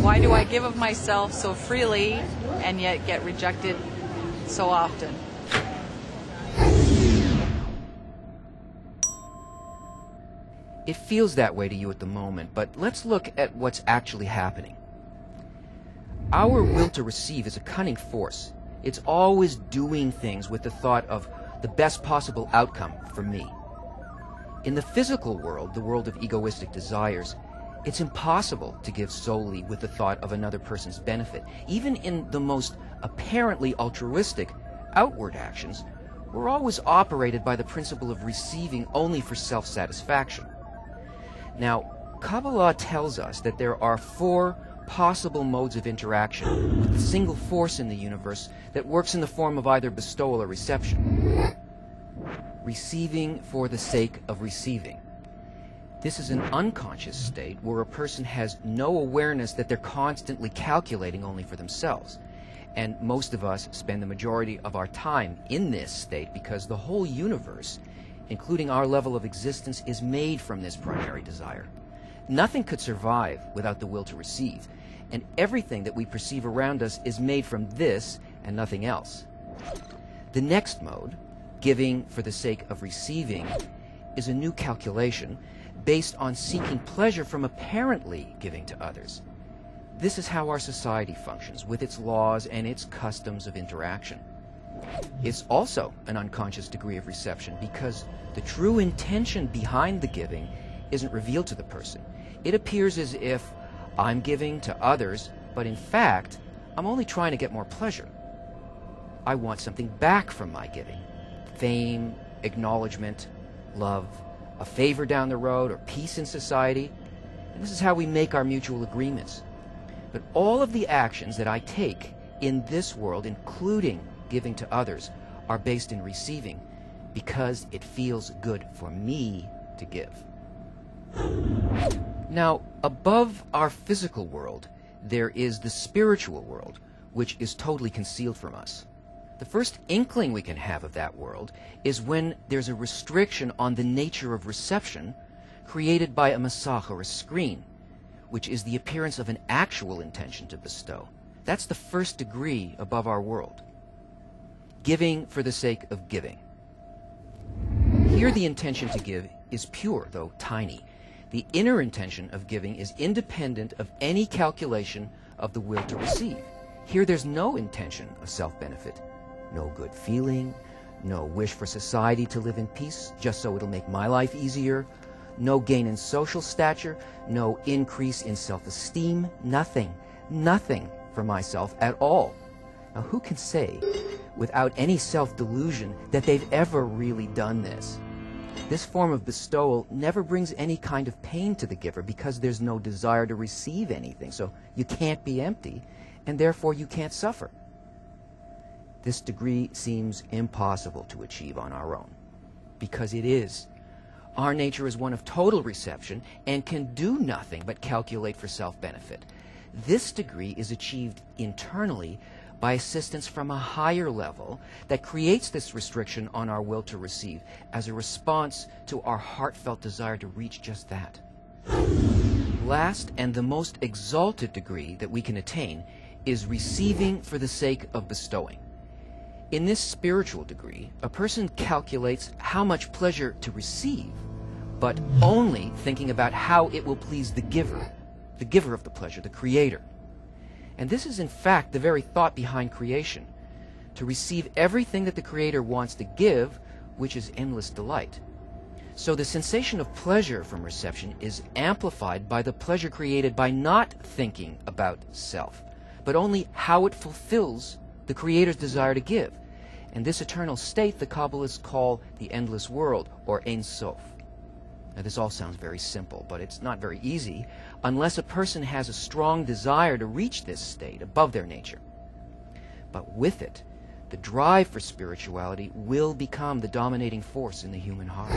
Why do I give of myself so freely and yet get rejected so often? It feels that way to you at the moment, but let's look at what's actually happening. Our will to receive is a cunning force. It's always doing things with the thought of the best possible outcome for me. In the physical world, the world of egoistic desires, it's impossible to give solely with the thought of another person's benefit. Even in the most apparently altruistic outward actions, we're always operated by the principle of receiving only for self-satisfaction. Now, Kabbalah tells us that there are 4 possible modes of interaction with the single force in the universe that works in the form of either bestowal or reception. Receiving for the sake of receiving. This is an unconscious state where a person has no awareness that they're constantly calculating only for themselves. And most of us spend the majority of our time in this state because the whole universe, including our level of existence, is made from this primary desire. Nothing could survive without the will to receive, and everything that we perceive around us is made from this and nothing else. The next mode, giving for the sake of receiving, is a new calculation based on seeking pleasure from apparently giving to others. This is how our society functions, with its laws and its customs of interaction. It's also an unconscious degree of reception because the true intention behind the giving isn't revealed to the person. It appears as if I'm giving to others, but in fact, I'm only trying to get more pleasure. I want something back from my giving. Fame, acknowledgement, love, a favor down the road, or peace in society. And this is how we make our mutual agreements. But all of the actions that I take in this world, including giving to others, are based in receiving because it feels good for me to give. Now, above our physical world, there is the spiritual world, which is totally concealed from us. The first inkling we can have of that world is when there's a restriction on the nature of reception created by a masach, or a screen, which is the appearance of an actual intention to bestow. That's the first degree above our world. Giving for the sake of giving. Here the intention to give is pure, though tiny. The inner intention of giving is independent of any calculation of the will to receive. Here there's no intention of self-benefit, no good feeling, no wish for society to live in peace just so it'll make my life easier, no gain in social stature, no increase in self-esteem, nothing for myself at all. Now who can say without any self-delusion that they've ever really done this? This form of bestowal never brings any kind of pain to the giver because there's no desire to receive anything, so you can't be empty, and therefore you can't suffer. This degree seems impossible to achieve on our own, because it is. Our nature is one of total reception and can do nothing but calculate for self-benefit. This degree is achieved internally by assistance from a higher level that creates this restriction on our will to receive as a response to our heartfelt desire to reach just that. Last and the most exalted degree that we can attain is receiving for the sake of bestowing. In this spiritual degree, a person calculates how much pleasure to receive, but only thinking about how it will please the giver of the pleasure, the creator. And this is in fact the very thought behind creation, to receive everything that the creator wants to give, which is endless delight. So the sensation of pleasure from reception is amplified by the pleasure created by not thinking about self, but only how it fulfills the creator's desire to give. And this eternal state the Kabbalists call the endless world, or Ein Sof. Now this all sounds very simple, but it's not very easy unless a person has a strong desire to reach this state above their nature. But with it, the drive for spirituality will become the dominating force in the human heart.